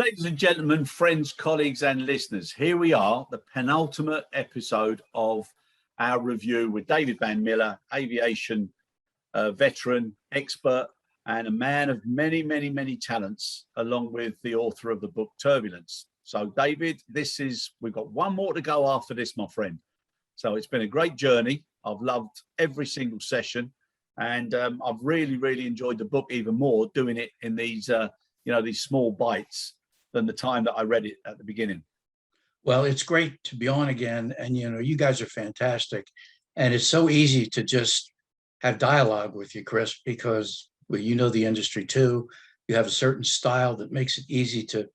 Ladies and gentlemen, friends, colleagues, and listeners, here we are, the penultimate episode of our review with David Banmiller, aviation veteran, expert, and a man of many, many, many talents, along with the author of the book Turbulence. So, David, we've got one more to go after this, my friend. So it's been a great journey. I've loved every single session, and I've really, really enjoyed the book even more doing it in these, these small bites than the time that I read it at the beginning. Well, it's great to be on again. And, you guys are fantastic. And it's so easy to just have dialogue with you, Chris, because you know the industry too. You have a certain style that makes it easy to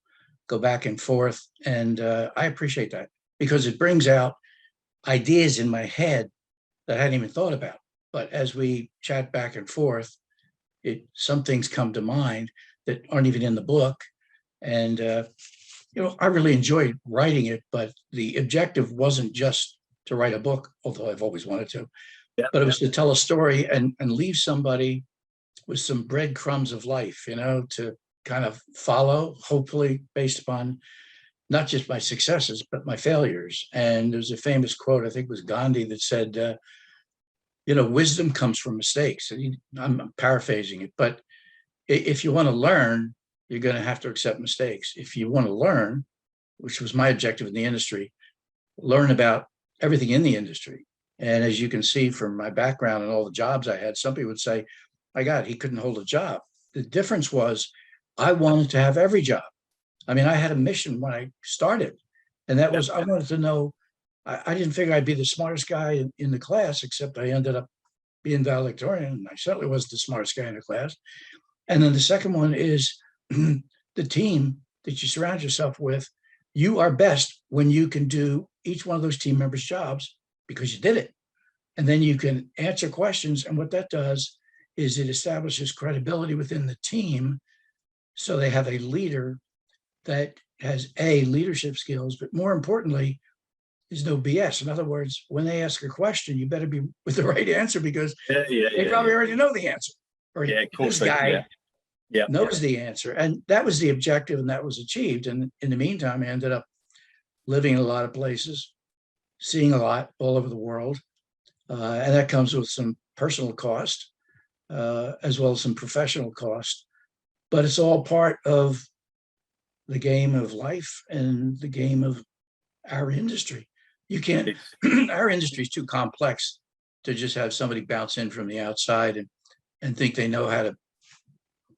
go back and forth. And I appreciate that because it brings out ideas in my head that I hadn't even thought about. But as we chat back and forth, some things come to mind that aren't even in the book. And, I really enjoyed writing it, but the objective wasn't just to write a book, although I've always wanted to, but it was to tell a story and leave somebody with some breadcrumbs of life, to kind of follow, hopefully based upon not just my successes, but my failures. And there's a famous quote, I think it was Gandhi, that said, wisdom comes from mistakes. And I'm paraphrasing it, but if you want to learn, you're going to have to accept mistakes. If you want to learn, which was my objective in the industry, learn about everything in the industry. And as you can see from my background and all the jobs I had, some people would say, my God, he couldn't hold a job. The difference was I wanted to have every job. I mean, I had a mission when I started, and that was, I wanted to know, I didn't figure I'd be the smartest guy in the class, except I ended up being valedictorian, and I certainly was the smartest guy in the class. And then the second one is the team that you surround yourself with. You are best when you can do each one of those team members' jobs because you did it. And then you can answer questions. And what that does is it establishes credibility within the team. So they have a leader that has leadership skills, but more importantly, there's no BS. In other words, when they ask a question, you better be with the right answer because they probably already know the answer. Or this guy knows the answer. And that was the objective, and that was achieved. And in the meantime, I ended up living in a lot of places, seeing a lot all over the world. And that comes with some personal cost, as well as some professional cost. But it's all part of the game of life and the game of our industry. You can't, our industry is too complex to just have somebody bounce in from the outside and think they know how to,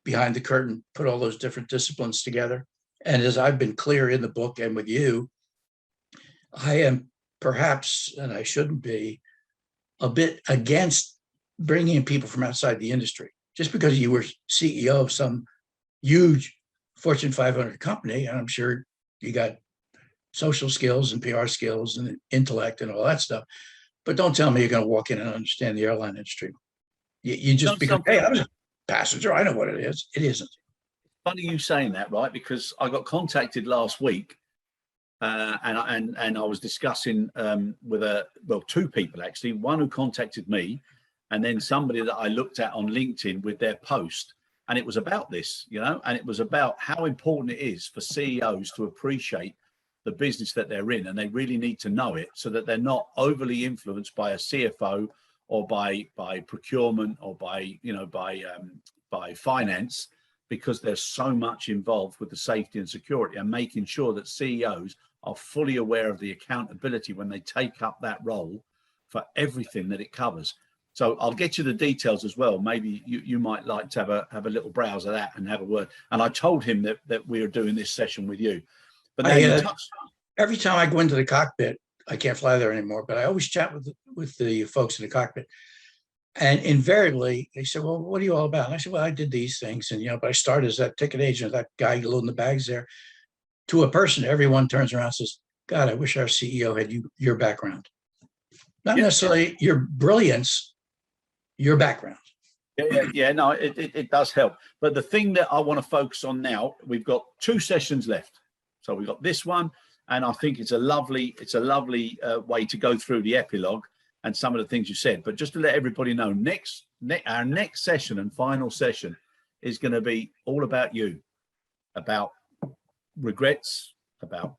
behind the curtain, put all those different disciplines together. And as I've been clear in the book and with you, I am perhaps, and I shouldn't be, a bit against bringing in people from outside the industry. Just because you were CEO of some huge Fortune 500 company, and I'm sure you got social skills and PR skills and intellect and all that stuff, but don't tell me you're going to walk in and understand the airline industry. You just because, hey, I was a passenger, I know what it is. It isn't. Funny you saying that, right? Because I got contacted last week, and I was discussing with two people actually. One who contacted me, and then somebody that I looked at on LinkedIn with their post, and it was about this, and it was about how important it is for CEOs to appreciate the business that they're in, and they really need to know it so that they're not overly influenced by a CFO or by procurement or by finance, because there's so much involved with the safety and security, and making sure that CEOs are fully aware of the accountability when they take up that role for everything that it covers. So I'll get you the details as well. Maybe you might like to have a little browse of that and have a word. And I told him that we are doing this session with you. But every time I go into the cockpit, I can't fly there anymore, but I always chat with the folks in the cockpit. And invariably, they said, well, what are you all about? And I said, well, I did these things. And, but I started as that ticket agent, that guy loading the bags there. To a person, everyone turns around and says, God, I wish our CEO had your background. Not necessarily your brilliance, your background. No, it does help. But the thing that I want to focus on now, we've got 2 sessions left. So we've got this one, and I think it's a lovely way to go through the epilogue and some of the things you said. But just to let everybody know, our next session and final session is going to be all about you, about regrets, about,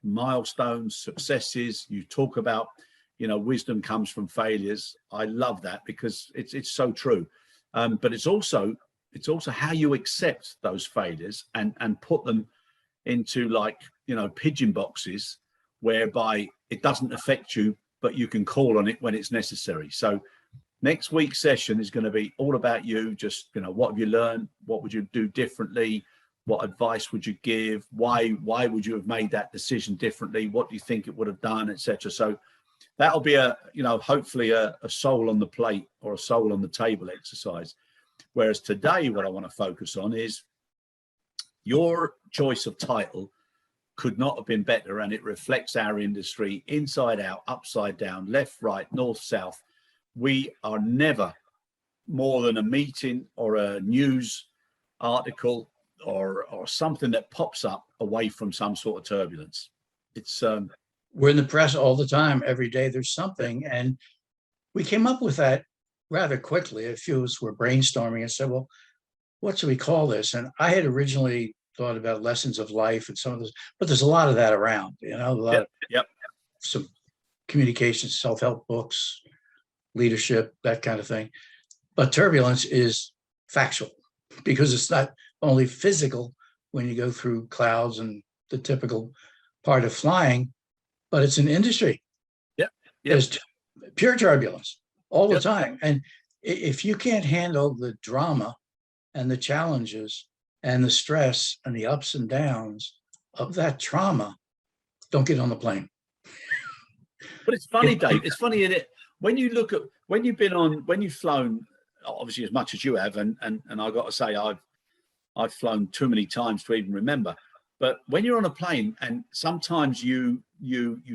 milestones, successes. You talk about, wisdom comes from failures. I love that because it's so true. But it's also how you accept those failures and put them into, like, pigeon boxes, whereby it doesn't affect you, but you can call on it when it's necessary. So next week's session is going to be all about you. Just, what have you learned? What would you do differently? What advice would you give? Why would you have made that decision differently? What do you think it would have done, etc.? So that'll be hopefully a soul on the plate or a soul on the table exercise. Whereas today, what I want to focus on is your choice of title could not have been better, and it reflects our industry inside out, upside down, left, right, north, south. We are never more than a meeting or a news article or something that pops up away from some sort of turbulence. It's we're in the press all the time. Every day there's something. And we came up with that rather quickly. A few of us were brainstorming and said, well, what should we call this? And I had originally thought about lessons of life and some of those, but there's a lot of that around, a lot of some communication, self-help books, leadership, that kind of thing. But turbulence is factual because it's not only physical when you go through clouds and the typical part of flying, but it's an industry. There's pure turbulence all the time. And if you can't handle the drama and the challenges and the stress and the ups and downs of that trauma, don't get on the plane. But it's funny, Dave. It's funny in it when you look at when you've flown, obviously as much as you have, and I got to say I've flown too many times to even remember. But when you're on a plane, and sometimes you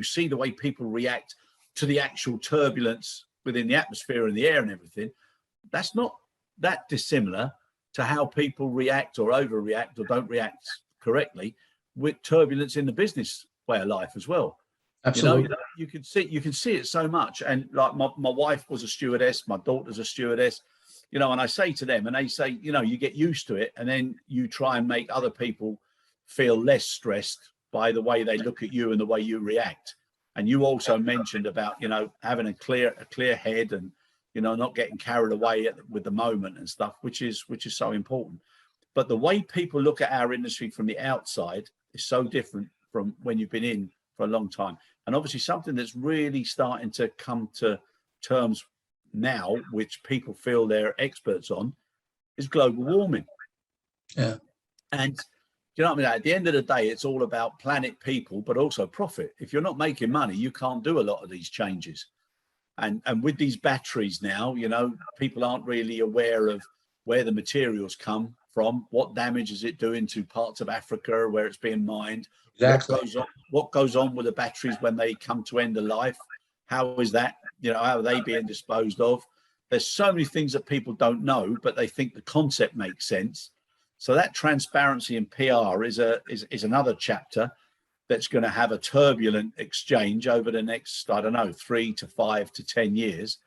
see the way people react to the actual turbulence within the atmosphere and the air and everything, that's not that dissimilar to how people react or overreact or don't react correctly with turbulence in the business way of life as well. Absolutely. You can see it so much. And like my wife was a stewardess, my daughter's a stewardess, and I say to them, and they say, you get used to it, and then you try and make other people feel less stressed by the way they look at you and the way you react. And you also mentioned about, having a clear head and, not getting carried away with the moment and stuff, which is so important. But the way people look at our industry from the outside is so different from when you've been in for a long time. And obviously something that's really starting to come to terms now, which people feel they're experts on, is global warming. Yeah. And you know what I mean? At the end of the day, it's all about planet, people, but also profit. If you're not making money, you can't do a lot of these changes. And with these batteries now, people aren't really aware of where the materials come from, what damage is it doing to parts of Africa where it's being mined, Exactly. what goes on with the batteries when they come to end of life. How is that, how are they being disposed of? There's so many things that people don't know, but they think the concept makes sense. So that transparency in PR is another chapter that's going to have a turbulent exchange over the next, 3 to 5 to 10 years,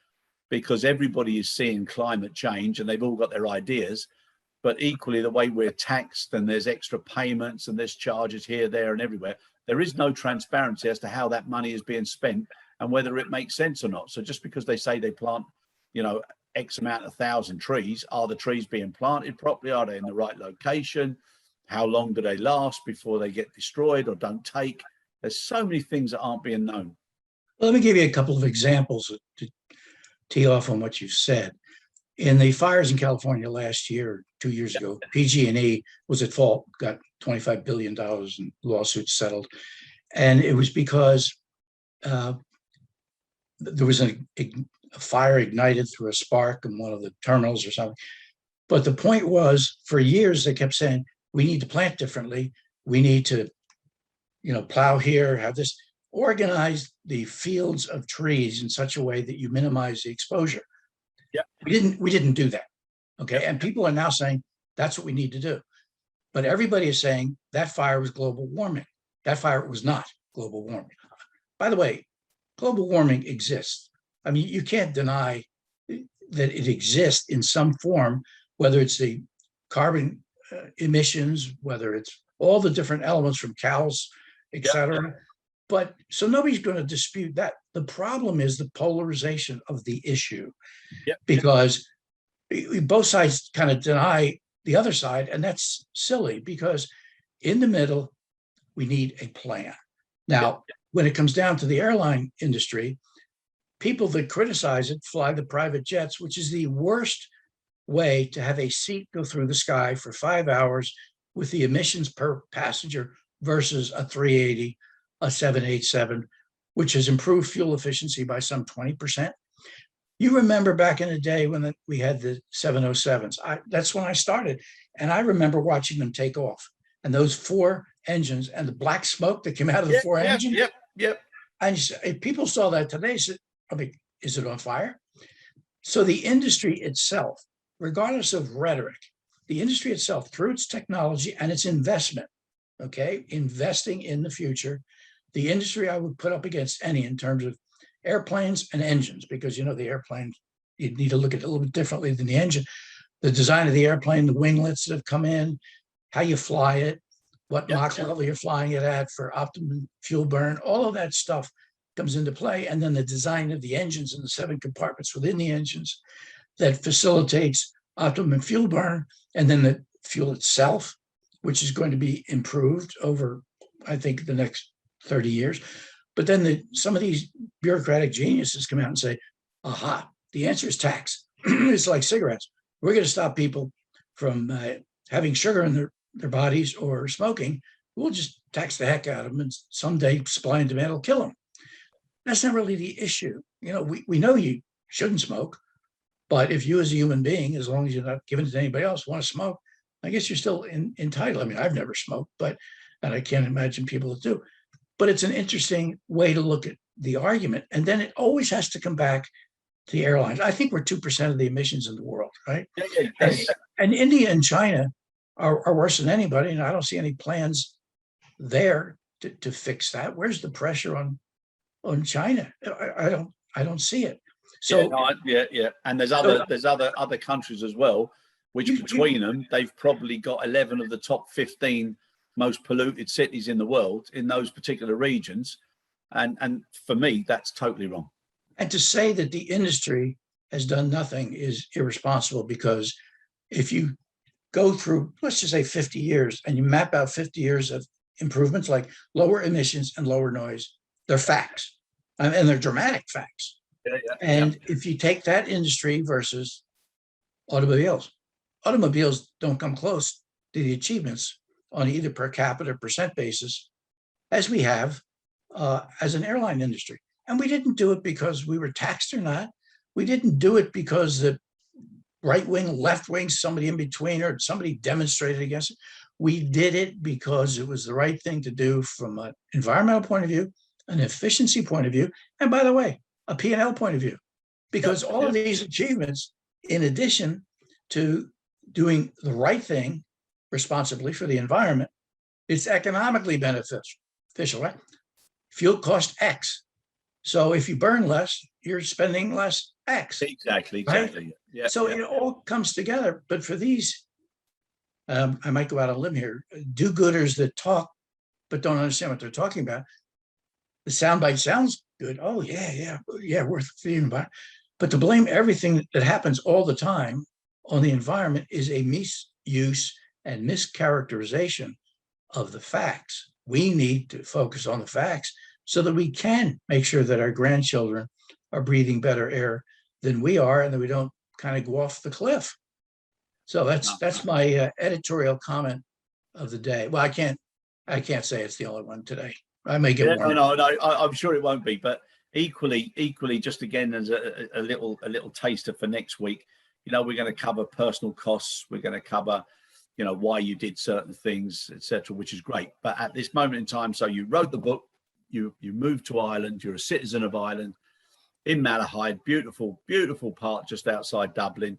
because everybody is seeing climate change and they've all got their ideas. But equally, the way we're taxed and there's extra payments and there's charges here, there and everywhere, there is no transparency as to how that money is being spent and whether it makes sense or not. So just because they say they plant, X amount of 1,000 trees, are the trees being planted properly? Are they in the right location? How long do they last before they get destroyed or don't take? There's so many things that aren't being known. Let me give you a couple of examples to tee off on what you've said. In the fires in California last year, 2 years ago, PG&E was at fault, got $25 billion in lawsuits settled. And it was because there was a fire ignited through a spark in one of the terminals or something. But the point was, for years, they kept saying, we need to plant differently. We need to, plow here, have this, organize the fields of trees in such a way that you minimize the exposure. Yeah. We didn't do that. Okay. And people are now saying that's what we need to do. But everybody is saying that fire was global warming. That fire was not global warming. By the way, global warming exists. I mean, you can't deny that it exists in some form, whether it's the carbon emissions, whether it's all the different elements from cows, et Yep, cetera. yep. But so nobody's going to dispute that. The problem is the polarization of the issue, Yep. because both sides kind of deny the other side, and that's silly, because in the middle, we need a plan. Now, when it comes down to the airline industry, people that criticize it fly the private jets, which is the worst way to have a seat go through the sky for 5 hours with the emissions per passenger versus a 380, a 787, which has improved fuel efficiency by some 20%. You remember back in the day when we had the 707s. That's when I started. And I remember watching them take off. And those 4 engines and the black smoke that came out of the 4 engines. Yep. And if people saw that today, said, I mean, is it on fire? So the industry itself, regardless of rhetoric, the industry itself, through its technology and its investment, okay, investing in the future, the industry I would put up against any in terms of airplanes and engines, because, you know, the airplane, you need to look at it a little bit differently than the engine. The design of the airplane, the winglets that have come in, how you fly it, what Mach level you're flying it at for optimum fuel burn, all of that stuff comes into play. And then the design of the engines and the 7 compartments within the engines that facilitates optimum fuel burn, and then the fuel itself, which is going to be improved over, I think, the next 30 years. But then some of these bureaucratic geniuses come out and say, aha, the answer is tax. It's like cigarettes. We're going to stop people from having sugar in their bodies or smoking. We'll just tax the heck out of them, and someday supply and demand will kill them. That's not really the issue. You know, we know you shouldn't smoke, but if you as a human being, as long as you're not giving it to anybody else, want to smoke, I guess you're still entitled. I mean, I've never smoked, and I can't imagine people that do. But it's an interesting way to look at the argument. And then it always has to come back to the airlines. I think we're 2% of the emissions in the world, right? And India and China are worse than anybody, and I don't see any plans there to fix that. Where's the pressure on China? I don't see it. So and there's other countries as well, which between them, they've probably got 11 of the top 15 most polluted cities in the world in those particular regions. And for me, that's totally wrong. And to say that the industry has done nothing is irresponsible, because if you go through, let's just say 50 years, and you map out 50 years of improvements like lower emissions and lower noise, they're facts, and they're dramatic facts. And if you take that industry versus automobiles don't come close to the achievements on either per capita percent basis as we have as an airline industry. And we didn't do it because we were taxed or not. We didn't do it because the right wing, left wing, somebody in between, or somebody demonstrated against it. We did it because it was the right thing to do from an environmental point of view, an efficiency point of view, and by the way, a P&L point of view. Because all of these achievements, in addition to doing the right thing responsibly for the environment, it's economically beneficial, right? Fuel cost X. So if you burn less, you're spending less X. Exactly. Right? So it all comes together. But for these, I might go out on a limb here, do-gooders that talk but don't understand what they're talking about, the soundbite sounds good. Oh, yeah, worth feeding about. But to blame everything that happens all the time on the environment is a misuse and mischaracterization of the facts. We need to focus on the facts so that we can make sure that our grandchildren are breathing better air than we are, and that we don't kind of go off the cliff. So that's my editorial comment of the day. Well, I can't say it's the only one today. I may get one. No, I'm sure it won't be. But equally, just again as a little taster for next week. You know, we're going to cover personal costs. We're going to cover, you know, why you did certain things, etc., which is great. But at this moment in time, so you wrote the book, you moved to Ireland, you're a citizen of Ireland, in Malahide, beautiful part just outside Dublin.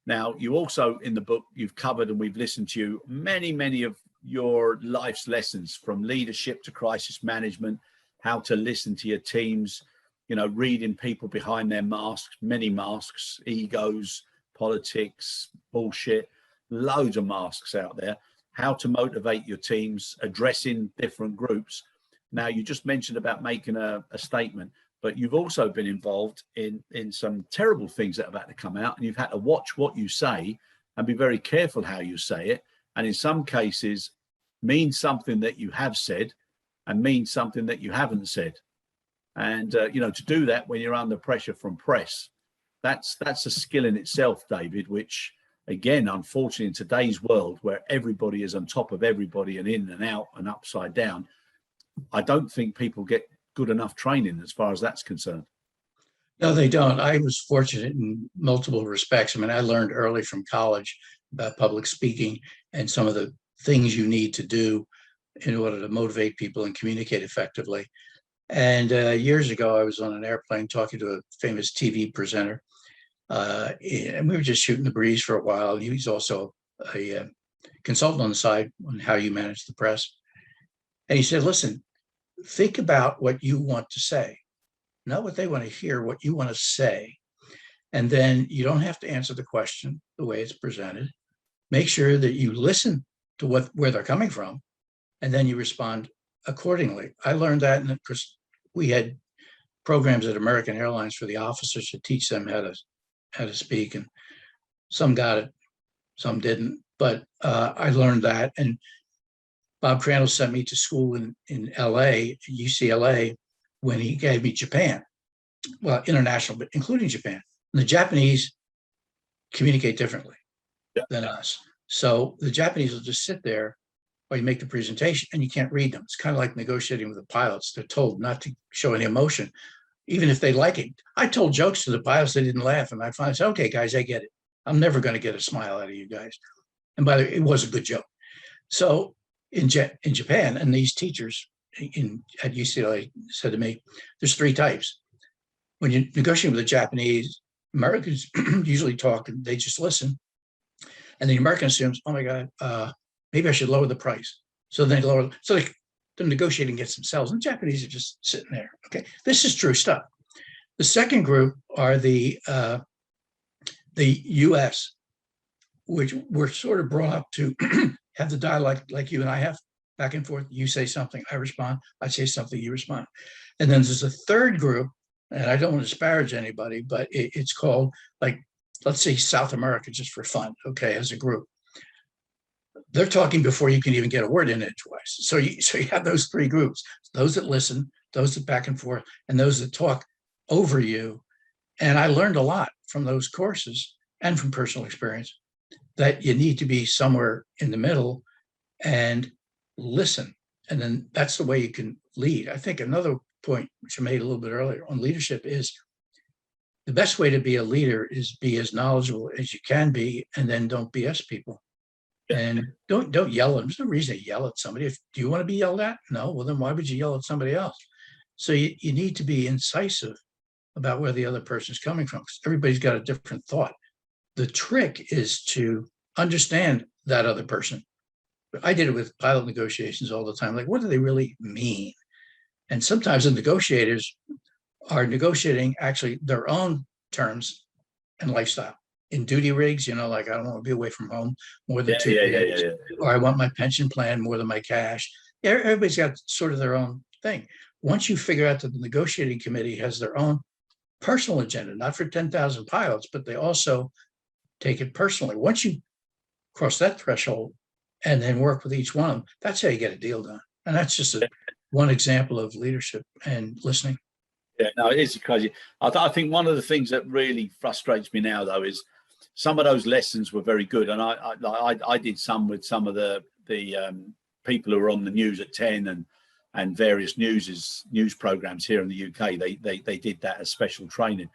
Now, you also, in the book, you've covered, and we've listened to you, many of your life's lessons, from leadership to crisis management, how to listen to your teams, you know, reading people behind their masks, many masks, egos, politics, bullshit, loads of masks out there. how to motivate your teams, addressing different groups. Now, you just mentioned about making a statement, but you've also been involved in some terrible things that have had to come out, and you've had to watch what you say and be very careful how you say it. And in some cases, mean something that you have said and mean something that you haven't said. And, to do that when you're under pressure from press, that's a skill in itself, David, which, again, unfortunately, in today's world where everybody is on top of everybody and in and out and upside down, I don't think people get good enough training as far as that's concerned. No, they don't. I was fortunate in multiple respects. I mean, I learned early from college about public speaking and some of the things you need to do in order to motivate people and communicate effectively. And years ago, I was on an airplane talking to a famous TV presenter, and we were just shooting the breeze for a while. He was also a consultant on the side on how you manage the press. And he said, listen, think about what you want to say, not what they want to hear, what you want to say. And then you don't have to answer the question the way it's presented. Make sure that you listen to where they're coming from, and then you respond accordingly. I learned that, and of course, we had programs at American Airlines for the officers to teach them how to speak, and some got it, some didn't. But I learned that, and Bob Crandall sent me to school in LA, UCLA, when he gave me Japan. Well, international, but including Japan. And the Japanese communicate differently than us. So the Japanese will just sit there while you make the presentation and you can't read them. It's kind of like negotiating with the pilots. They're told not to show any emotion, even if they like it. I told jokes to the pilots, they didn't laugh. And I finally said, okay, guys, I get it. I'm never going to get a smile out of you guys. And by the way, it was a good joke. So in Japan, and these teachers at UCLA said to me, there's three types. When you're negotiating with the Japanese, Americans usually talk and they just listen. And the American assumes, oh my God, maybe I should lower the price. So they lower, so they're negotiating against themselves, and the Japanese are just sitting there. Okay, this is true stuff. The second group are the US, which we're sort of brought up to have the dialogue like you and I have, back and forth. You say something, I respond. I say something, you respond. And then there's a third group, and I don't want to disparage anybody, but it's called, like, let's say South America, just for fun, okay, as a group. They're talking before you can even get a word in edgewise. So you have those three groups: those that listen, those that back and forth, and those that talk over you. And I learned a lot from those courses and from personal experience that you need to be somewhere in the middle and listen. And then that's the way you can lead. I think another point, which I made a little bit earlier on leadership, is the best way to be a leader is be as knowledgeable as you can be, and then don't BS people. And don't yell at them. There's no reason to yell at somebody. Do you want to be yelled at? No. Well, then why would you yell at somebody else? So you need to be incisive about where the other person's coming from, because everybody's got a different thought. The trick is to understand that other person. I did it with pilot negotiations all the time. Like, what do they really mean? And sometimes the negotiators are negotiating actually their own terms and lifestyle. In duty rigs, like, I don't want to be away from home more than 2 days, or I want my pension plan more than my cash. Everybody's got sort of their own thing. Once you figure out that the negotiating committee has their own personal agenda, not for 10,000 pilots, but they also take it personally. Once you cross that threshold and then work with each one of them, that's how you get a deal done. And that's just one example of leadership and listening. Yeah, no, it is crazy. I think one of the things that really frustrates me now, though, is some of those lessons were very good, and I did some with some of the people who are on the news at 10 and various news programs here in the UK. They did that as special training,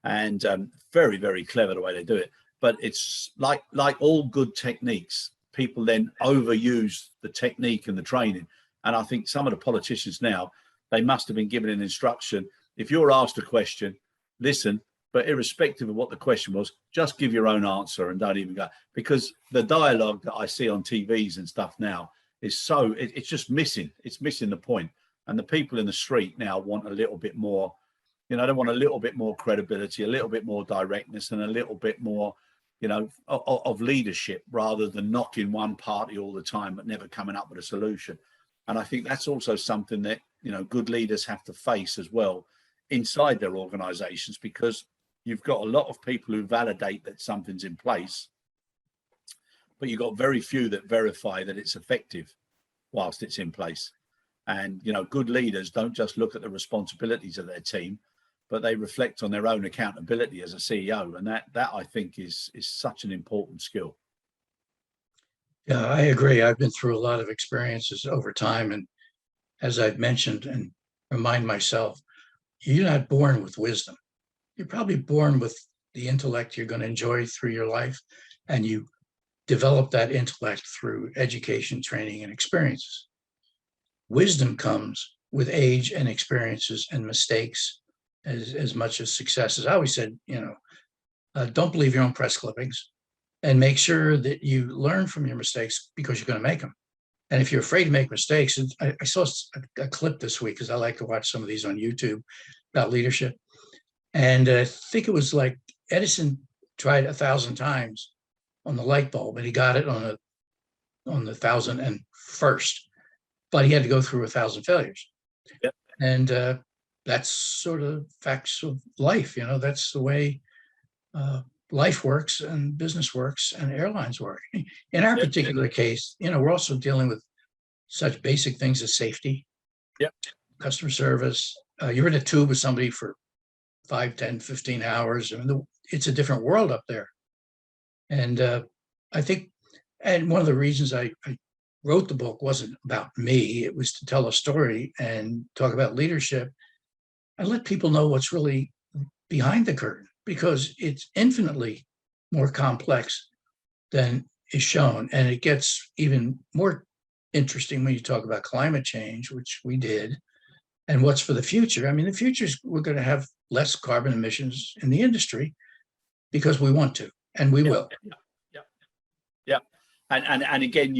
and very, very clever the way they do it. But it's like all good techniques, people then overuse the technique and the training. And I think some of the politicians now, they must have been given an instruction. If you're asked a question, listen, but irrespective of what the question was, just give your own answer and don't even go. Because the dialogue that I see on TVs and stuff now is it's just missing. It's missing the point. And the people in the street now want a little bit more, they want a little bit more credibility, a little bit more directness, and a little bit more of leadership, rather than knocking one party all the time but never coming up with a solution. And I think that's also something that, good leaders have to face as well inside their organizations, because you've got a lot of people who validate that something's in place, but you've got very few that verify that it's effective whilst it's in place. And, good leaders don't just look at the responsibilities of their team, but they reflect on their own accountability as a CEO. And that I think is such an important skill. Yeah, I agree. I've been through a lot of experiences over time. And as I've mentioned and remind myself, you're not born with wisdom. You're probably born with the intellect you're going to enjoy through your life. And you develop that intellect through education, training, and experiences. Wisdom comes with age and experiences and mistakes as much as successes. I always said, don't believe your own press clippings, and make sure that you learn from your mistakes, because you're going to make them. And if you're afraid to make mistakes, I saw a clip this week, because I like to watch some of these on YouTube about leadership. And I think it was like Edison tried 1,000 times on the light bulb, and he got it on the 1,001st, but he had to go through 1,000 failures. Yep. And that's sort of facts of life. That's the way life works and business works and airlines work. In our particular case, we're also dealing with such basic things as safety, customer service. You're in a tube with somebody for 5, 10, 15 hours. I mean, it's a different world up there. And I think, and one of the reasons I wrote the book wasn't about me. It was to tell a story and talk about leadership and let people know what's really behind the curtain, because it's infinitely more complex than is shown. And it gets even more interesting when you talk about climate change, which we did, and what's for the future. I mean, the future is we're going to have less carbon emissions in the industry because we want to, and we will. Yeah. And again,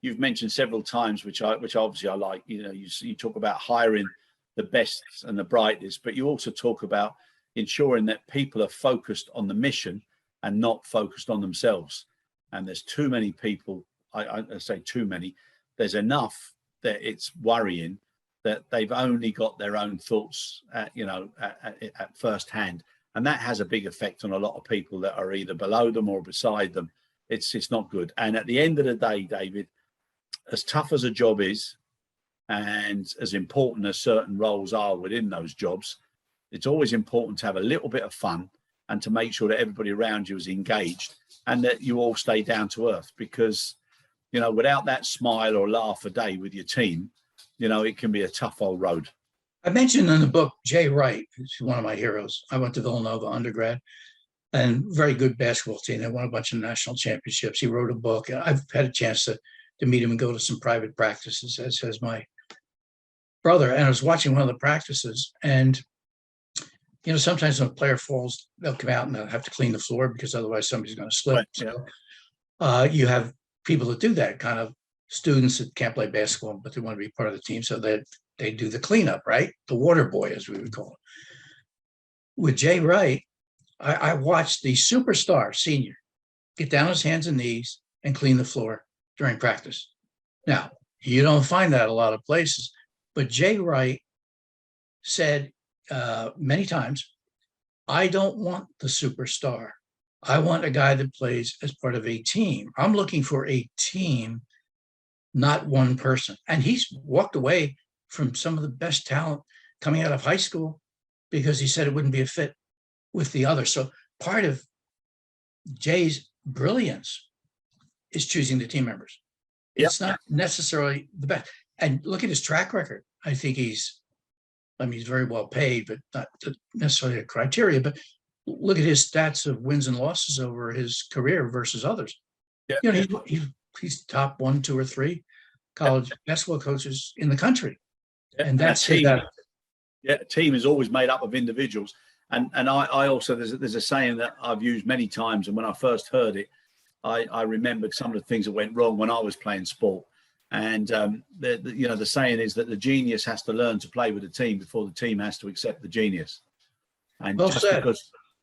you've mentioned several times, which obviously I like, you talk about hiring the best and the brightest, but you also talk about ensuring that people are focused on the mission and not focused on themselves. And there's too many people, I say too many, there's enough that it's worrying that they've only got their own thoughts at first hand. And that has a big effect on a lot of people that are either below them or beside them. It's not good. And at the end of the day, David, as tough as a job is, and as important as certain roles are within those jobs, it's always important to have a little bit of fun and to make sure that everybody around you is engaged and that you all stay down to earth, because, without that smile or laugh a day with your team, it can be a tough old road. I mentioned in the book, Jay Wright, who's one of my heroes. I went to Villanova undergrad, and very good basketball team. They won a bunch of national championships. He wrote a book. I've had a chance to meet him and go to some private practices, as has my brother. And I was watching one of the practices, and sometimes when a player falls, they'll come out and they'll have to clean the floor because otherwise somebody's going to slip. Right, yeah. So you have people that do that, kind of students that can't play basketball, but they want to be part of the team. So that they do the cleanup, right? The water boy, as we would call it. With Jay Wright, I watched the superstar senior get down on his hands and knees and clean the floor during practice. Now, you don't find that a lot of places, but Jay Wright said many times, I don't want the superstar. I want a guy that plays as part of a team. I'm looking for a team, not one person. And he's walked away from some of the best talent coming out of high school because he said it wouldn't be a fit with the other. So part of Jay's brilliance is choosing the team members. It's not necessarily the best. And look at his track record. I think he's very well paid, but not necessarily a criteria. But look at his stats of wins and losses over his career versus others. Yeah. He's top 1, 2, or 3 college basketball coaches in the country. Yeah. And that's a team is always made up of individuals. And I also, there's a saying that I've used many times. And when I first heard it, I remembered some of the things that went wrong when I was playing sport. And the saying is that the genius has to learn to play with the team before the team has to accept the genius. And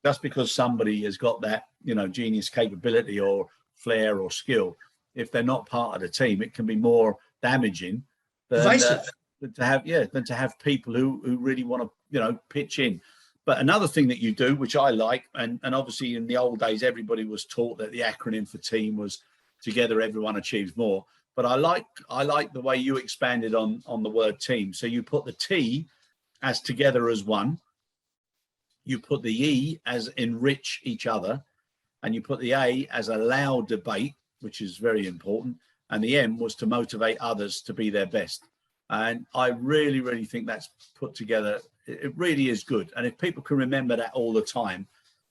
just because somebody has got that, genius capability or flair or skill, if they're not part of the team, it can be more damaging than to have people who really want to, pitch in. But another thing that you do, which I like, and obviously in the old days, everybody was taught that the acronym for team was together, everyone achieves more. But I like the way you expanded on the word team. So you put the T as together as one, you put the E as enrich each other, and you put the A as allow debate, which is very important, and the M was to motivate others to be their best. And I really, really think that's put together. It really is good. And if people can remember that all the time,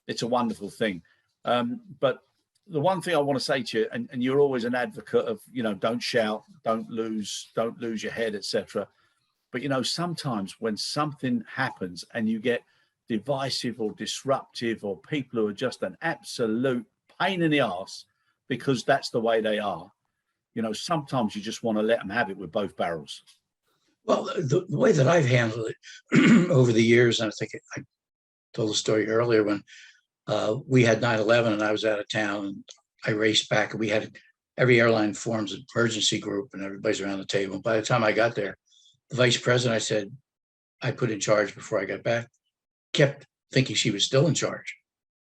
it's a wonderful thing. But the one thing I want to say to you, and you're always an advocate of, don't shout, don't lose your head, etc. But, sometimes when something happens and you get divisive or disruptive, or people who are just an absolute pain in the arse because that's the way they are, sometimes you just want to let them have it with both barrels. Well, the way that I've handled it over the years, and I think I told the story earlier when we had 9/11 and I was out of town, and I raced back, and we had every airline forms an emergency group and everybody's around the table. By the time I got there, the vice president, I put in charge before I got back, kept thinking she was still in charge.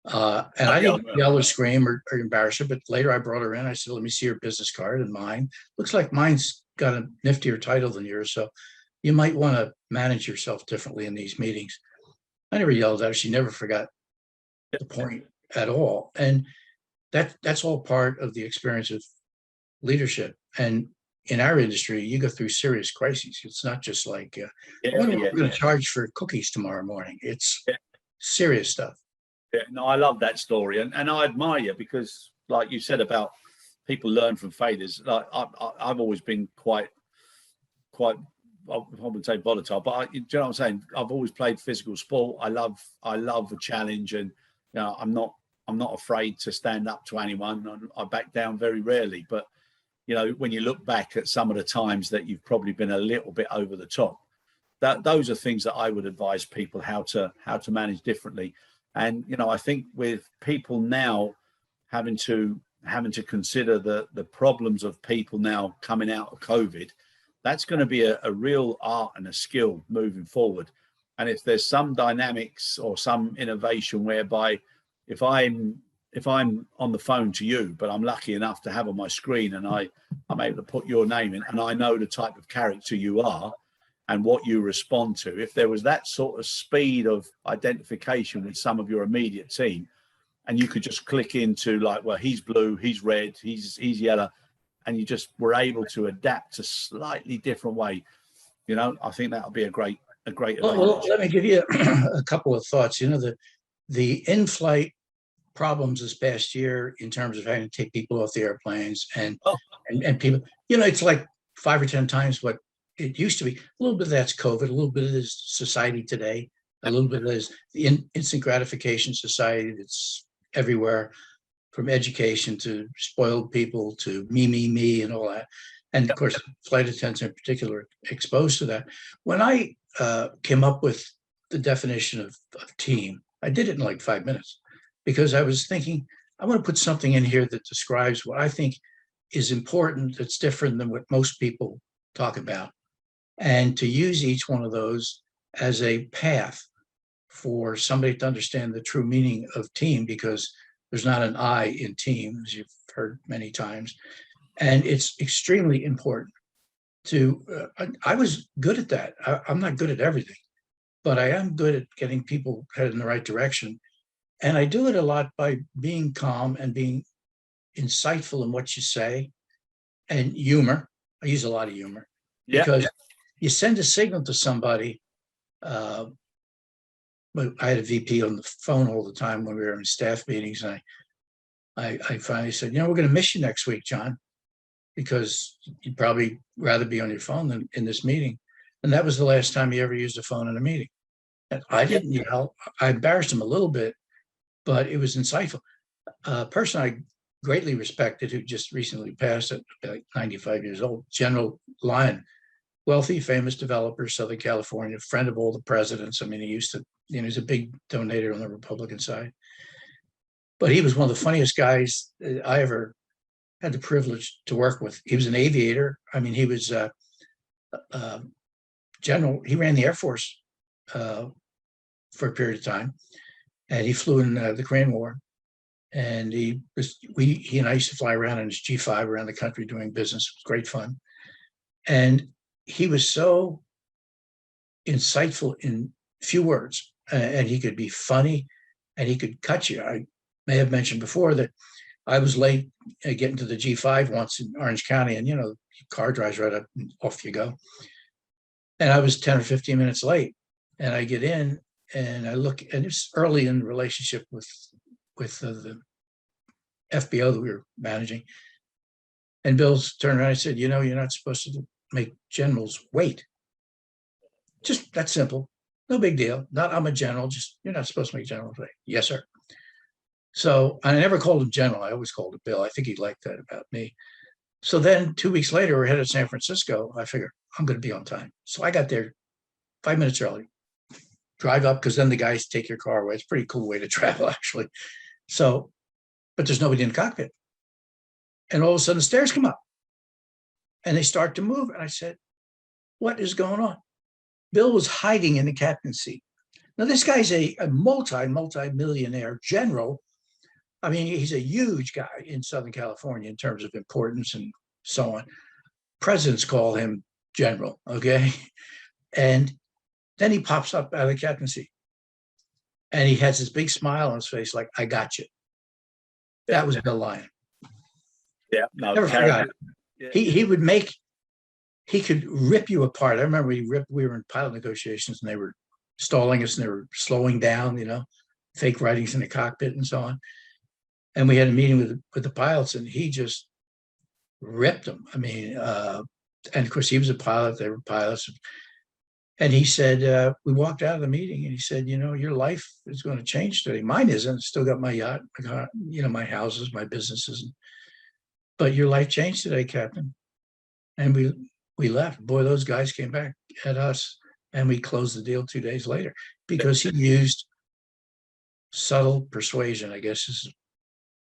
And I didn't yell or scream or embarrass her, but later I brought her in. I said, let me see your business card and mine. Looks like mine's got a niftier title than yours, so you might want to manage yourself differently in these meetings. I never yelled at her. She never forgot the point at all. And that's all part of the experience of leadership. And in our industry, you go through serious crises. It's not just like, we're going to charge for cookies tomorrow morning. It's serious stuff. Yeah, no, I love that story. And I admire you because, like you said about people learn from failures. Like I've always been quite, I wouldn't say volatile, but do you know what I'm saying? I've always played physical sport. I love a challenge, and I'm not afraid to stand up to anyone. I back down very rarely, but when you look back at some of the times that you've probably been a little bit over the top, those are things that I would advise people how to manage differently. And I think with people now having to consider the problems of people now coming out of COVID, that's going to be a real art and a skill moving forward. And if there's some dynamics or some innovation whereby if I'm on the phone to you, but I'm lucky enough to have on my screen and I'm able to put your name in, and I know the type of character you are and what you respond to, if there was that sort of speed of identification with some of your immediate team, and you could just click into like, well, he's blue, he's red, he's yellow, and you just were able to adapt to slightly different way, I think that would be a great Well, let me give you a couple of thoughts. The in-flight problems this past year in terms of having to take people off the airplanes and people, it's like 5 or 10 times what it used to be. A little bit of that's COVID, a little bit of this society today, a little bit of this the instant gratification society that's everywhere, from education to spoiled people to me, and all that. And of course, flight attendants in particular exposed to that. When I came up with the definition of team, I did it in like 5 minutes because I was thinking, I want to put something in here that describes what I think is important, that's different than what most people talk about, and to use each one of those as a path for somebody to understand the true meaning of team, because there's not an I in team, as you've heard many times. And it's extremely important to, I was good at that. I'm not good at everything, but I am good at getting people headed in the right direction. And I do it a lot by being calm and being insightful in what you say, and humor. I use a lot of humor because you send a signal to somebody. But I had a VP on the phone all the time when we were in staff meetings, and I finally said, we're going to miss you next week, John, because you'd probably rather be on your phone than in this meeting. And that was the last time he ever used a phone in a meeting. And I didn't yell. I embarrassed him a little bit, but it was insightful. A person I greatly respected, who just recently passed at like 95 years old, General Lyon, wealthy, famous developer, Southern California, friend of all the presidents. I mean, he used to, he's a big donator on the Republican side. But he was one of the funniest guys I ever had the privilege to work with. He was an aviator. I mean, he was general. He ran the Air Force for a period of time, and he flew in the Korean War. And he and I used to fly around in his G5 around the country doing business. It was great fun. And he was so insightful in few words, and he could be funny, and he could cut you. I may have mentioned before that I was late getting to the G5 once in Orange County, and car drives right up and off you go. And I was 10 or 15 minutes late, and I get in and I look, and it's early in the relationship with the FBO that we were managing. And Bill's turned around and said, you're not supposed to make generals wait. Just that simple. No big deal. Not I'm a general, just you're not supposed to make generals wait. Yes, sir. So I never called him general. I always called him Bill. I think he liked that about me. So then 2 weeks later, we're headed to San Francisco. I figured I'm going to be on time. So I got there 5 minutes early. Drive up, because then the guys take your car away. It's a pretty cool way to travel, actually. So, but there's nobody in the cockpit. And all of a sudden the stairs come up and they start to move. And I said, what is going on? Bill was hiding in the captain's seat. Now, this guy's a multi-millionaire general. I mean, he's a huge guy in Southern California in terms of importance and so on. Presidents call him general, okay? And then he pops up out of the captain's seat. And he has this big smile on his face, like, I got you. That was Bill Lyon. Yeah, no, never forgot. Yeah. He could rip you apart. I remember we were in pilot negotiations and they were stalling us and they were slowing down, fake writings in the cockpit and so on. And we had a meeting with the pilots and he just ripped them. I mean, and of course he was a pilot, they were pilots. And he said, we walked out of the meeting and he said, your life is going to change today. Mine isn't. Still got my yacht, my houses, my businesses. But your life changed today, Captain. And we left. Boy, those guys came back at us and we closed the deal 2 days later because he used subtle persuasion, I guess is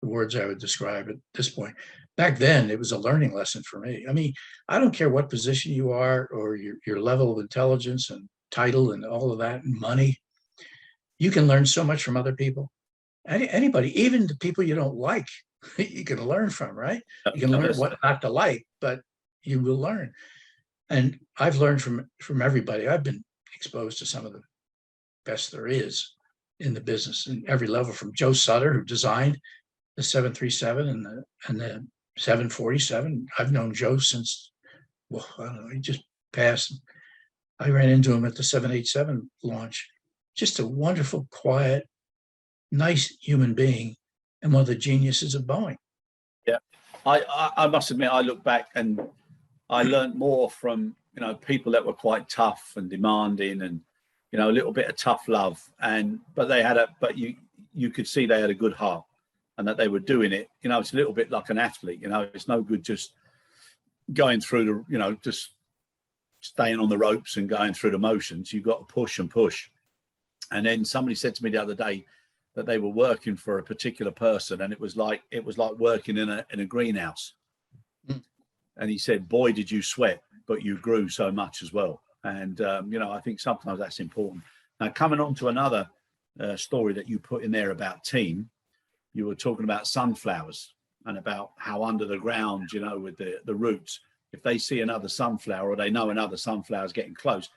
the words I would describe at this point. Back then, it was a learning lesson for me. I mean, I don't care what position you are or your level of intelligence and title and all of that and money. You can learn so much from other people. Anybody, even the people you don't like, you can learn from, right? You can learn what not to like, but you will learn. And I've learned from everybody. I've been exposed to some of the best there is in the business in every level, from Joe Sutter, who designed the 737 and the 747. I've known Joe since, I don't know, he just passed. I ran into him at the 787 launch. Just a wonderful, quiet, nice human being and one of the geniuses of Boeing. Yeah, I must admit, I look back and I learned more from, people that were quite tough and demanding and, a little bit of tough love. But you could see they had a good heart and that they were doing it. It's a little bit like an athlete, it's no good just going through just staying on the ropes and going through the motions. You've got to push and push. And then somebody said to me the other day that they were working for a particular person and it was like working in a greenhouse. And he said, boy, did you sweat, but you grew so much as well. And, I think sometimes that's important. Now, coming on to another story that you put in there about team, you were talking about sunflowers and about how under the ground, with the roots, if they see another sunflower or they know another sunflower is getting close,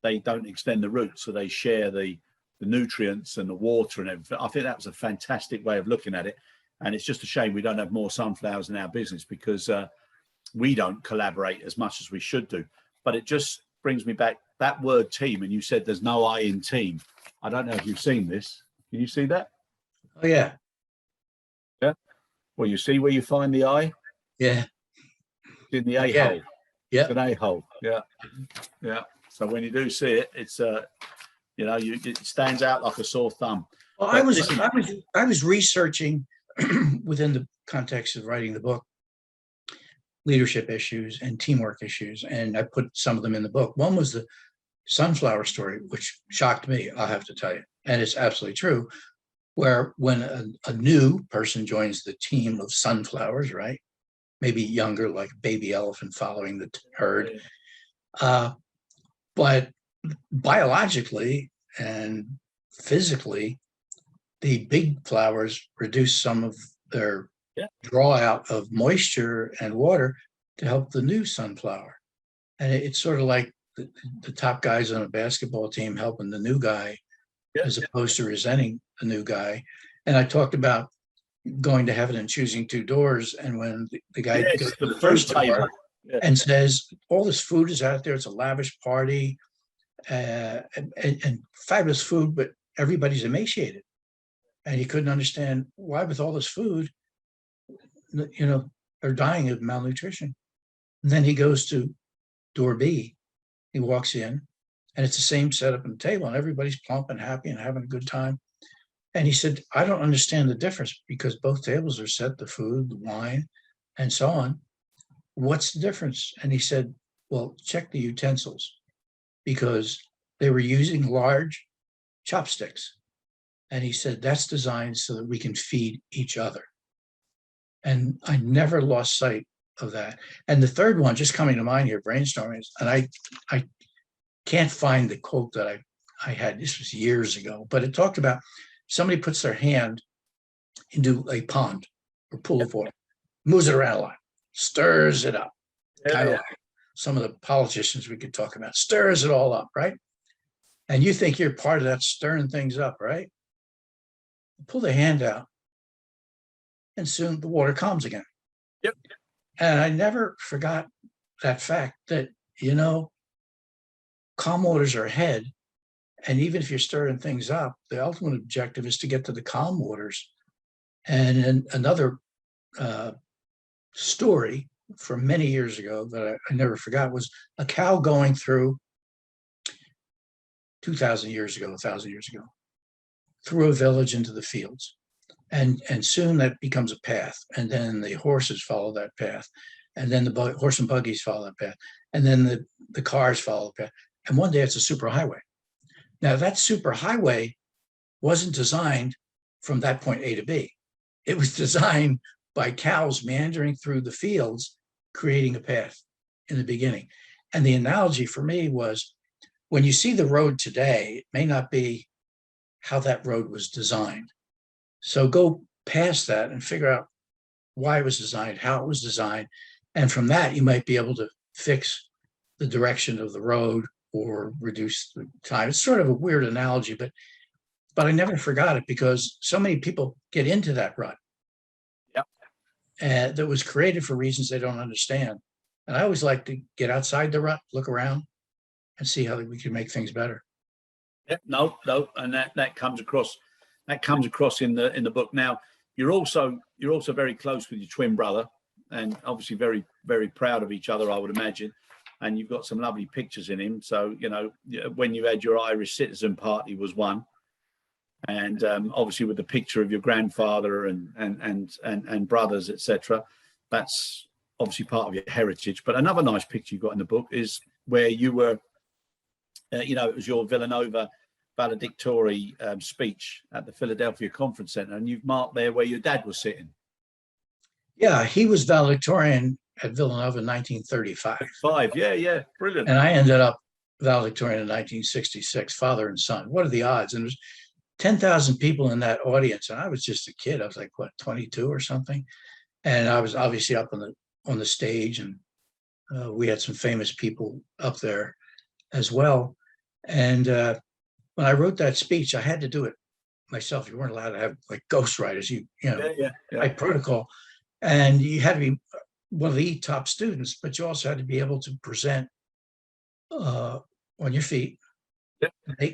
they don't extend the roots. So they share the nutrients and the water and everything. I think that was a fantastic way of looking at it. And it's just a shame we don't have more sunflowers in our business because we don't collaborate as much as we should do. But it just brings me back, that word team, and you said there's no I in team. I don't know if you've seen this. Can you see that? Oh, yeah. Yeah. Well, you see where you find the I? Yeah. It's in the A-hole. Yeah. It's an A-hole. Yeah. Yeah. So when you do see it, it's, it stands out like a sore thumb. Well, I was researching within the context of writing the book. leadership issues and teamwork issues. And I put some of them in the book. One was the sunflower story, which shocked me, I'll have to tell you. And it's absolutely true, where when a new person joins the team of sunflowers, right? Maybe younger, like a baby elephant following the herd. But biologically and physically, the big flowers reduce some of their draw out of moisture and water to help the new sunflower. And it's sort of like the top guys on a basketball team helping the new guy, as opposed to resenting the new guy. And I talked about going to heaven and choosing two doors. And when the guy goes to the first door and says, all this food is out there, it's a lavish party and fabulous food, but everybody's emaciated. And he couldn't understand why, with all this food, they're dying of malnutrition. And then he goes to door B. He walks in, and it's the same setup on the table, and everybody's plump and happy and having a good time. And he said, I don't understand the difference, because both tables are set, the food, the wine, and so on. What's the difference? And he said, well, check the utensils, because they were using large chopsticks. And he said, that's designed so that we can feed each other. And I never lost sight of that. And the third one, just coming to mind here, brainstorming, and I can't find the quote that I had, this was years ago, but it talked about somebody puts their hand into a pond or pool of water, moves it around a lot, stirs it up, kind of like some of the politicians we could talk about, stirs it all up, right? And you think you're part of that stirring things up, right? Pull the hand out, and soon the water calms again. Yep. And I never forgot that fact that, calm waters are ahead. And even if you're stirring things up, the ultimate objective is to get to the calm waters. And another story from many years ago that I never forgot was a cow going through 1,000 years ago, through a village into the fields. And soon that becomes a path. And then the horses follow that path. And then the horse and buggies follow that path. And then the cars follow the path. And one day it's a superhighway. Now that superhighway wasn't designed from that point A to B. It was designed by cows meandering through the fields, creating a path in the beginning. And the analogy for me was, when you see the road today, it may not be how that road was designed. So go past that and figure out why it was designed, how it was designed. And from that, you might be able to fix the direction of the road or reduce the time. It's sort of a weird analogy, but I never forgot it, because so many people get into that rut. And that was created for reasons they don't understand. And I always like to get outside the rut, look around, and see how we can make things better. No, and that comes across. That comes across in the book. Now, you're also very close with your twin brother, and obviously very, very proud of each other, I would imagine. And you've got some lovely pictures in him. So, when you had your Irish citizen party was one, and obviously with the picture of your grandfather and brothers, etc. That's obviously part of your heritage. But another nice picture you've got in the book is where you were, it was your Villanova Valedictory speech at the Philadelphia Conference Center, and you've marked there where your dad was sitting. Yeah, he was valedictorian at Villanova in 1935. Yeah, brilliant. And I ended up valedictorian in 1966, father and son. What are the odds? And there's 10,000 people in that audience, and I was just a kid. I was like, 22 or something? And I was obviously up on the stage, and we had some famous people up there as well. And when I wrote that speech, I had to do it myself. You weren't allowed to have like ghostwriters, by protocol. And you had to be one of the top students, but you also had to be able to present on your feet,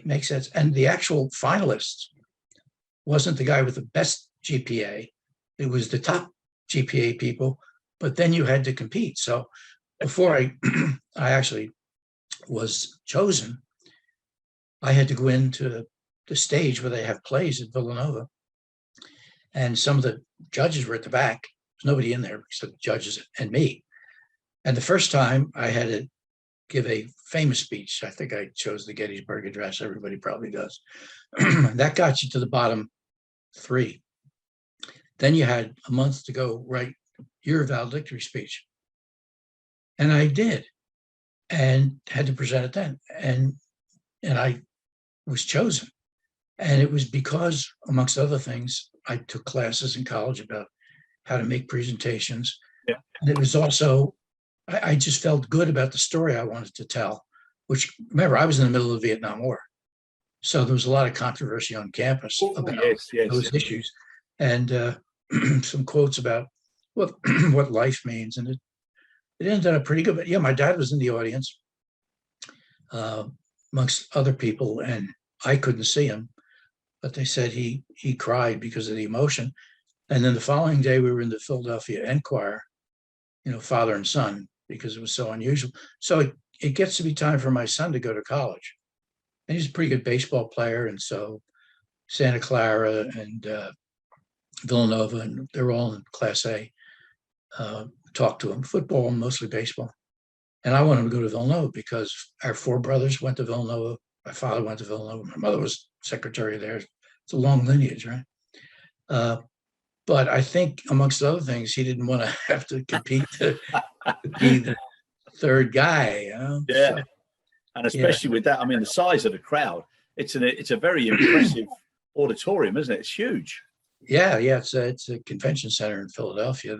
make sense. And the actual finalists wasn't the guy with the best GPA. It was the top GPA people, but then you had to compete. So before I actually was chosen, I had to go into the stage where they have plays at Villanova. And some of the judges were at the back. There's nobody in there except the judges and me. And the first time I had to give a famous speech. I think I chose the Gettysburg Address. Everybody probably does. That got you to the bottom 3. Then you had a month to go write your valedictory speech. And I did, and had to present it then. And I was chosen. And it was because, amongst other things, I took classes in college about how to make presentations. Yeah. And it was also, I just felt good about the story I wanted to tell, which, remember, I was in the middle of the Vietnam War. So there was a lot of controversy on campus about those issues. And some quotes about what life means. And it ended up pretty good. But yeah, my dad was in the audience, amongst other people, and I couldn't see him. But they said he cried because of the emotion. And then the following day, we were in the Philadelphia Enquirer, father and son, because it was so unusual. So it gets to be time for my son to go to college. And he's a pretty good baseball player. And so Santa Clara and Villanova, and they're all in Class A, talked to him, football, mostly baseball. And I wanted him to go to Villanova because our 4 brothers went to Villanova. My father went to Villanova. My mother was secretary there. It's a long lineage, right? But I think, amongst other things, he didn't want to have to compete to be the 3rd guy. Yeah, so, and especially with that, I mean, the size of the crowd. It's a very impressive auditorium, isn't it? It's huge. Yeah. It's a convention center in Philadelphia.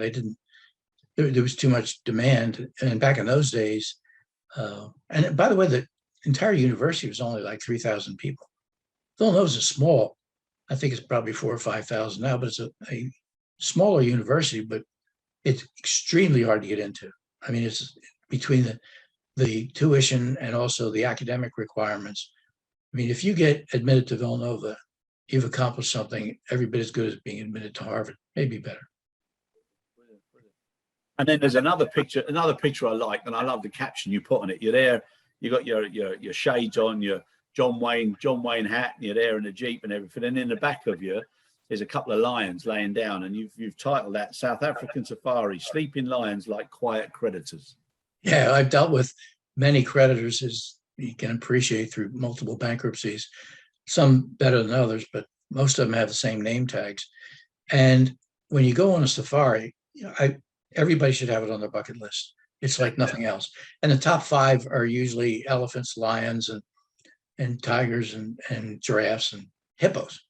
There was too much demand, and back in those days, and by the way, the entire university was only like 3,000 people. Villanova's a small, I think it's probably 4,000 or 5,000 now, but it's a smaller university, but it's extremely hard to get into. I mean, it's between the tuition and also the academic requirements. I mean, if you get admitted to Villanova, you've accomplished something every bit as good as being admitted to Harvard, maybe better. And then there's another picture I like, and I love the caption you put on it. You're there, you got your shades on, your John Wayne hat, and you're there in the Jeep and everything. And in the back of you, there's a couple of lions laying down, and you've titled that South African Safari, Sleeping Lions Like Quiet Creditors. Yeah, I've dealt with many creditors, as you can appreciate, through multiple bankruptcies, some better than others, but most of them have the same name tags. And when you go on a safari, everybody should have it on their bucket list. It's like nothing else. And the top 5 are usually elephants, lions, and tigers, and giraffes and hippos.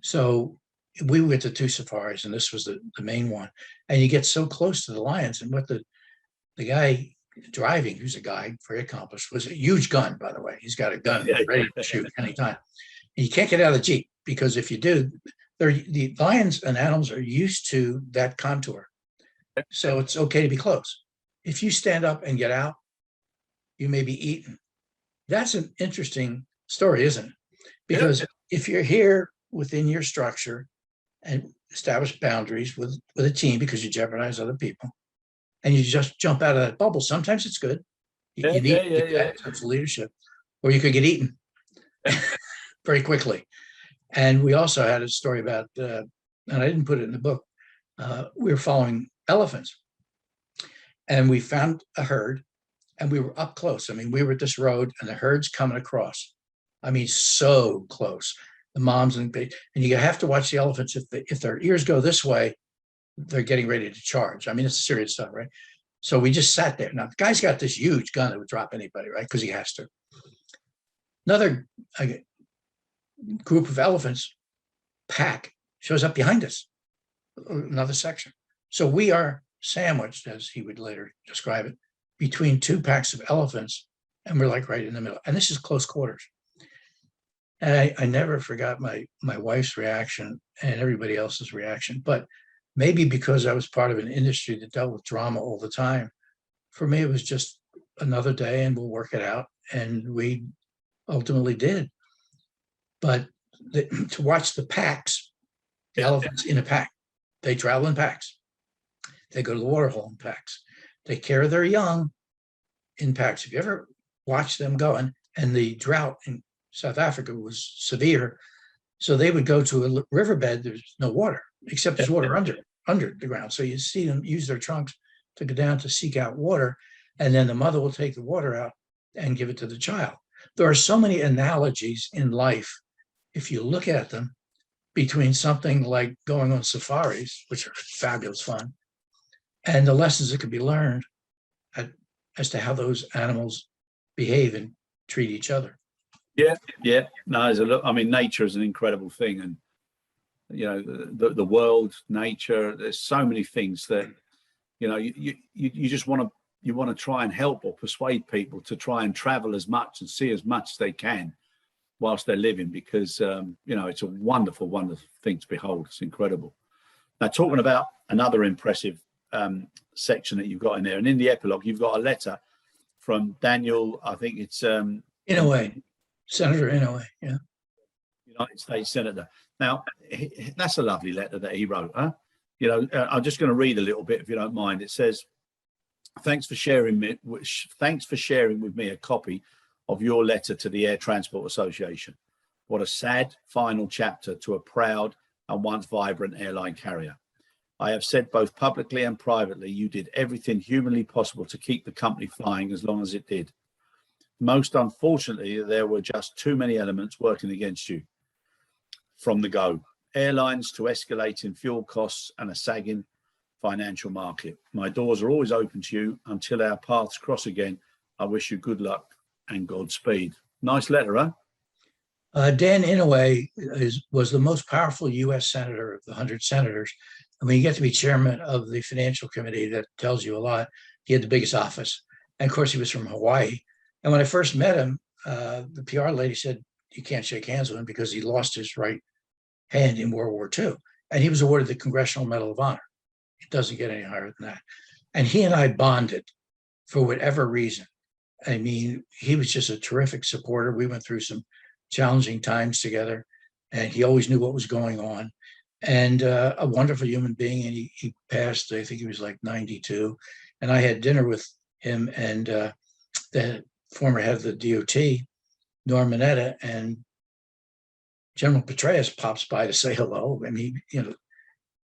So we went to 2 safaris, and this was the main one. And you get so close to the lions, and what the guy driving, who's a guy very accomplished, was a huge gun, by the way. He's got a gun ready to shoot anytime. And you can't get out of the Jeep, because if you do, the lions and animals are used to that contour. So it's okay to be close. If you stand up and get out, you may be eaten. That's an interesting story, isn't it? Because if you're here within your structure and establish boundaries with a team, because you jeopardize other people, and you just jump out of that bubble, sometimes it's good. You need that sense of leadership, or you could get eaten very quickly. And we also had a story about, and I didn't put it in the book, we were following elephants, and we found a herd, and we were up close. I mean, we were at this road, and the herd's coming across. I mean, so close. The moms and you have to watch the elephants. If their ears go this way, they're getting ready to charge. I mean, it's serious stuff, right? So we just sat there. Now, the guy's got this huge gun that would drop anybody, right? Because he has to. Another group of elephants, pack, shows up behind us, another section. So we are sandwiched, as he would later describe it, between 2 packs of elephants, and we're like right in the middle. And this is close quarters. And I never forgot my wife's reaction and everybody else's reaction. But maybe because I was part of an industry that dealt with drama all the time, for me, it was just another day, and we'll work it out. And we ultimately did. But to watch the packs, the elephants in a pack, they travel in packs. They go to the water hole in packs. Take care of their young in packs. If you ever watch them going, and the drought in South Africa was severe, so they would go to a riverbed. There's no water, except there's water under the ground. So you see them use their trunks to go down to seek out water, and then the mother will take the water out and give it to the child. There are so many analogies in life, if you look at them, between something like going on safaris, which are fabulous fun, and the lessons that can be learned as to how those animals behave and treat each other. Yeah. No, there's a look. I mean, nature is an incredible thing, and you know, the world, nature. There's so many things that you just want to try and help or persuade people to try and travel as much and see as much as they can whilst they're living, because it's a wonderful, wonderful thing to behold. It's incredible. Now, talking about another impressive section that you've got in there, and in the epilogue, you've got a letter from Daniel. I think it's Inouye, Senator Inouye, yeah, United States Senator. Now, that's a lovely letter that he wrote. Huh? I'm just going to read a little bit, if you don't mind. It says, thanks for sharing with me a copy of your letter to the Air Transport Association. What a sad final chapter to a proud and once vibrant airline carrier. I have said both publicly and privately, you did everything humanly possible to keep the company flying as long as it did. Most unfortunately, there were just too many elements working against you from the go. Airlines to escalating fuel costs and a sagging financial market. My doors are always open to you until our paths cross again. I wish you good luck and Godspeed. Nice letter, huh? Dan Inouye was the most powerful U.S. senator of the 100 senators. I mean, you get to be chairman of the financial committee. That tells you a lot. He had the biggest office. And of course, he was from Hawaii. And when I first met him, the PR lady said, you can't shake hands with him because he lost his right hand in World War II. And he was awarded the Congressional Medal of Honor. It doesn't get any higher than that. And he and I bonded for whatever reason. I mean, he was just a terrific supporter. We went through some challenging times together, and he always knew what was going on. And a wonderful human being. And he passed, I think he was like 92. And I had dinner with him and the former head of the DOT, Norm Mineta, and General Petraeus pops by to say hello. I mean,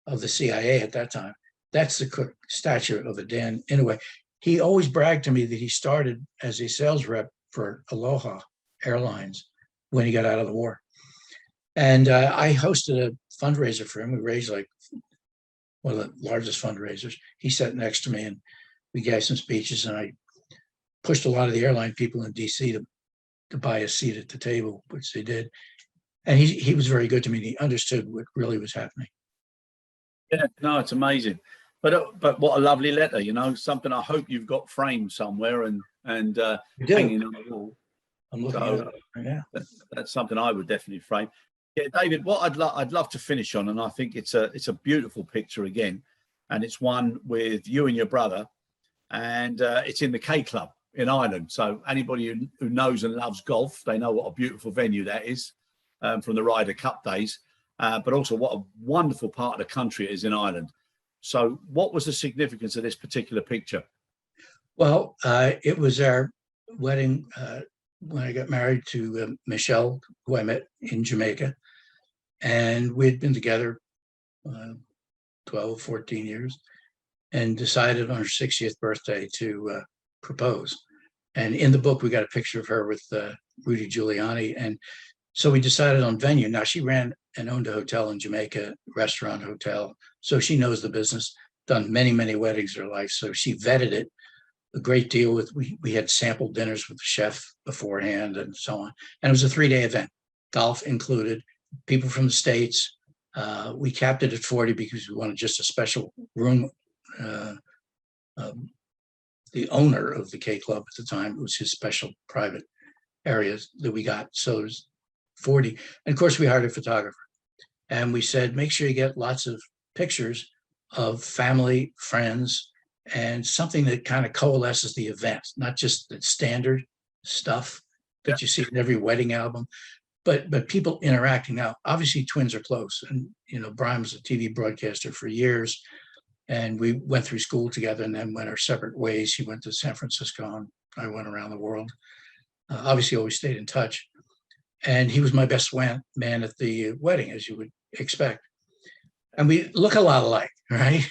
of the CIA at that time. That's the stature of a Dan Inouye. He always bragged to me that he started as a sales rep for Aloha Airlines when he got out of the war. And I hosted a fundraiser for him. We raised like one of the largest fundraisers. He sat next to me and we gave some speeches, and I pushed a lot of the airline people in DC to buy a seat at the table, which they did. And he was very good to me. He understood what really was happening. Yeah, no, it's amazing. But what a lovely letter, something I hope you've got framed somewhere and hanging on the wall. I'm looking at it. Yeah. That's something I would definitely frame. Yeah, David, what I'd love to finish on, and I think it's a beautiful picture again, and it's one with you and your brother, and it's in the K Club in Ireland. So anybody who knows and loves golf, they know what a beautiful venue that is from the Ryder Cup days, but also what a wonderful part of the country it is in Ireland. So what was the significance of this particular picture? Well, it was our wedding when I got married to Michelle, who I met in Jamaica. And we'd been together 12, 14 years and decided on her 60th birthday to propose. And in the book, we got a picture of her with Rudy Giuliani. And so we decided on venue. Now, she ran and owned a hotel in Jamaica, restaurant, hotel. So she knows the business, done many, many weddings in her life. So she vetted it a great deal with, we had sample dinners with the chef beforehand and so on. And it was a 3-day event, golf included, people from the States. We capped it at 40 because we wanted just a special room. The owner of the K Club at the time, it was his special private areas that we got. So it was 40. And of course, we hired a photographer. And we said, make sure you get lots of pictures of family, friends, and something that kind of coalesces the event, not just the standard stuff that you see in every wedding album, but people interacting. Now, obviously, twins are close. And, Brian was a TV broadcaster for years. And we went through school together and then went our separate ways. He went to San Francisco and I went around the world. Obviously, always stayed in touch. And he was my best man at the wedding, as you would expect. And we look a lot alike, right?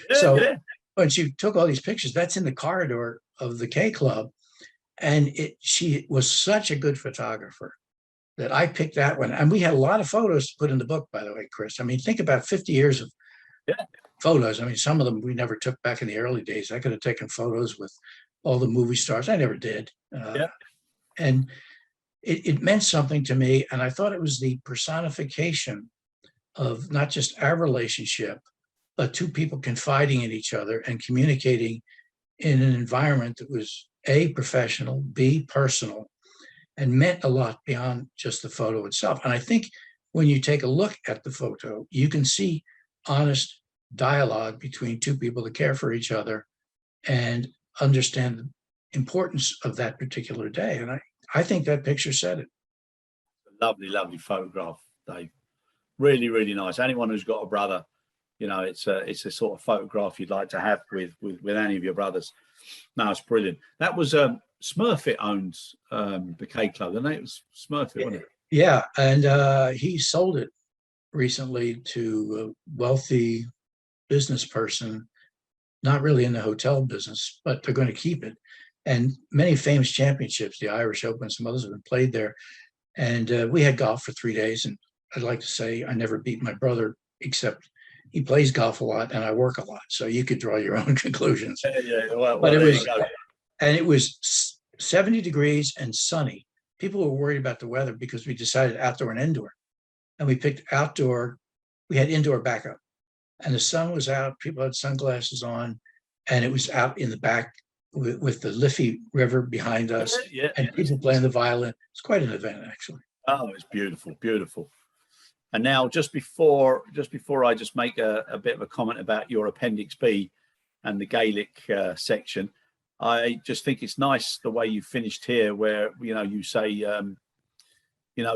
Yeah, when she took all these pictures, that's in the corridor of the K Club. And she was such a good photographer that I picked that one. And we had a lot of photos to put in the book, by the way, Chris. I mean, think about 50 years of Yeah. photos. I mean, some of them we never took back in the early days. I could have taken photos with all the movie stars. I never did. Yeah. And it meant something to me. And I thought it was the personification of not just our relationship, but two people confiding in each other and communicating in an environment that was A, professional, B, personal, and meant a lot beyond just the photo itself. And I think when you take a look at the photo, you can see honest dialogue between two people that care for each other and understand the importance of that particular day. And I think that picture said it. Lovely, lovely photograph, Dave. Really, really nice. Anyone who's got a brother, you know, it's a sort of photograph you'd like to have with any of your brothers. No, it's brilliant. That was Smurfit owns the K Club. The name was Smurfit, wasn't it? Yeah, and he sold it recently to a wealthy business person, not really in the hotel business, but they're going to keep it. And many famous championships, the Irish Open, some others have been played there. And we had golf for 3 days. And I'd like to say I never beat my brother, except he plays golf a lot and I work a lot. So you could draw your own conclusions. Yeah. Well, But it was 70 degrees and sunny. People were worried about the weather because we decided outdoor and indoor. And we picked outdoor. We had indoor backup. And the sun was out. People had sunglasses on. And it was out in the back with the Liffey River behind us. And people playing the violin. It's quite an event, actually. Oh, it's beautiful, beautiful. And now, just before I just make a bit of a comment about your Appendix B and the Gaelic section, I just think it's nice the way you finished here, where you say,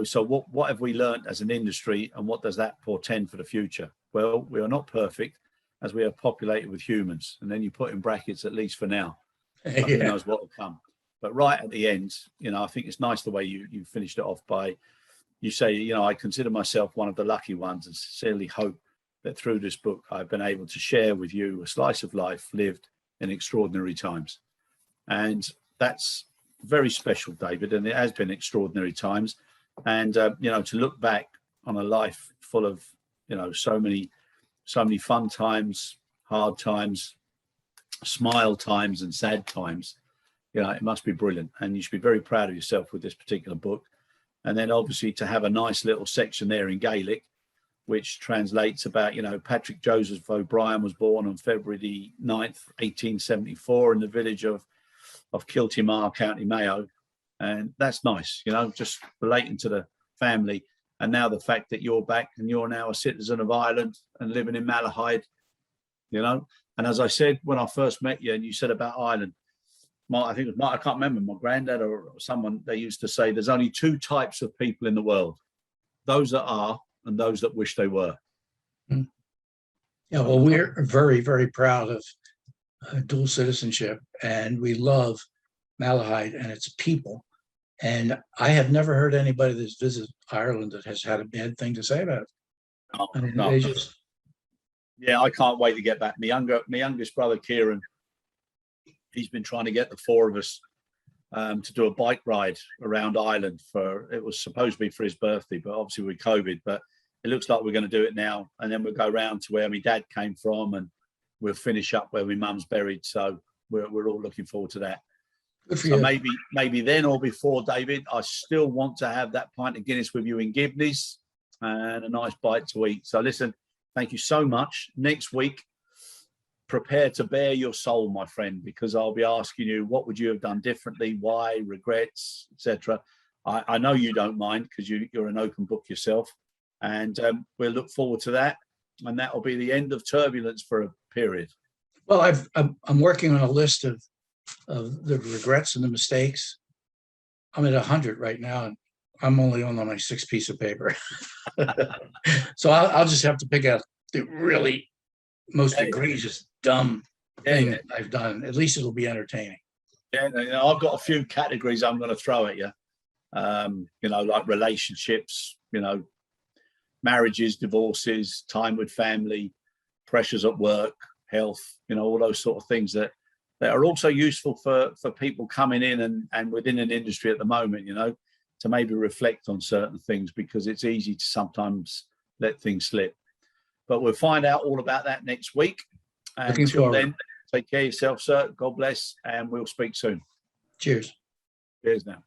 so what have we learned as an industry, and what does that portend for the future? Well, we are not perfect, as we are populated with humans, and then you put in brackets, at least for now. Who knows what will come. But right at the end, I think it's nice the way you finished it off by, you say, I consider myself one of the lucky ones, and sincerely hope that through this book I've been able to share with you a slice of life lived in extraordinary times. And that's very special, David, and it has been extraordinary times. And to look back on a life full of so many fun times, hard times, smile times, and sad times, it must be brilliant. And you should be very proud of yourself with this particular book. And then obviously to have a nice little section there in Gaelic, which translates about, Patrick Joseph O'Brien was born on February the 9th, 1874 in the village of Kiltimar, County Mayo. And that's nice, just relating to the family. And now the fact that you're back and you're now a citizen of Ireland and living in Malahide, And as I said, when I first met you and you said about Ireland, I think it was I can't remember, my granddad or someone, they used to say there's only two types of people in the world, those that are and those that wish they were. Yeah, well, we're very, very proud of dual citizenship, and we love Malahide and its people. And I have never heard anybody that's visited Ireland that has had a bad thing to say about it. Oh, no. Yeah, I can't wait to get back. My youngest brother, Kieran, he's been trying to get the four of us to do a bike ride around Ireland it was supposed to be for his birthday, but obviously with COVID, but it looks like we're going to do it now. And then we'll go round to where my dad came from, and we'll finish up where my mum's buried. So we're all looking forward to that. So maybe then or before, David, I still want to have that pint of Guinness with you in Gibney's and a nice bite to eat. So listen, thank you so much. Next week, prepare to bare your soul, my friend, because I'll be asking you, what would you have done differently? Why? Regrets, etc. I know you don't mind, because you're an open book yourself. And we'll look forward to that. And that will be the end of Turbulence for a period. Well, I'm working on a list of the regrets and the mistakes. I'm at 100 right now, and I'm only on my 6th piece of paper. So I'll just have to pick out the really most egregious, dumb thing I've done. At least it'll be entertaining. Yeah, I've got a few categories I'm going to throw at you. Like relationships, marriages, divorces, time with family, pressures at work, health, all those sort of things that are also useful for people coming in and within an industry at the moment, to maybe reflect on certain things, because it's easy to sometimes let things slip. But we'll find out all about that next week. Until then, take care of yourself, sir. God bless, and we'll speak soon. Cheers. Cheers now.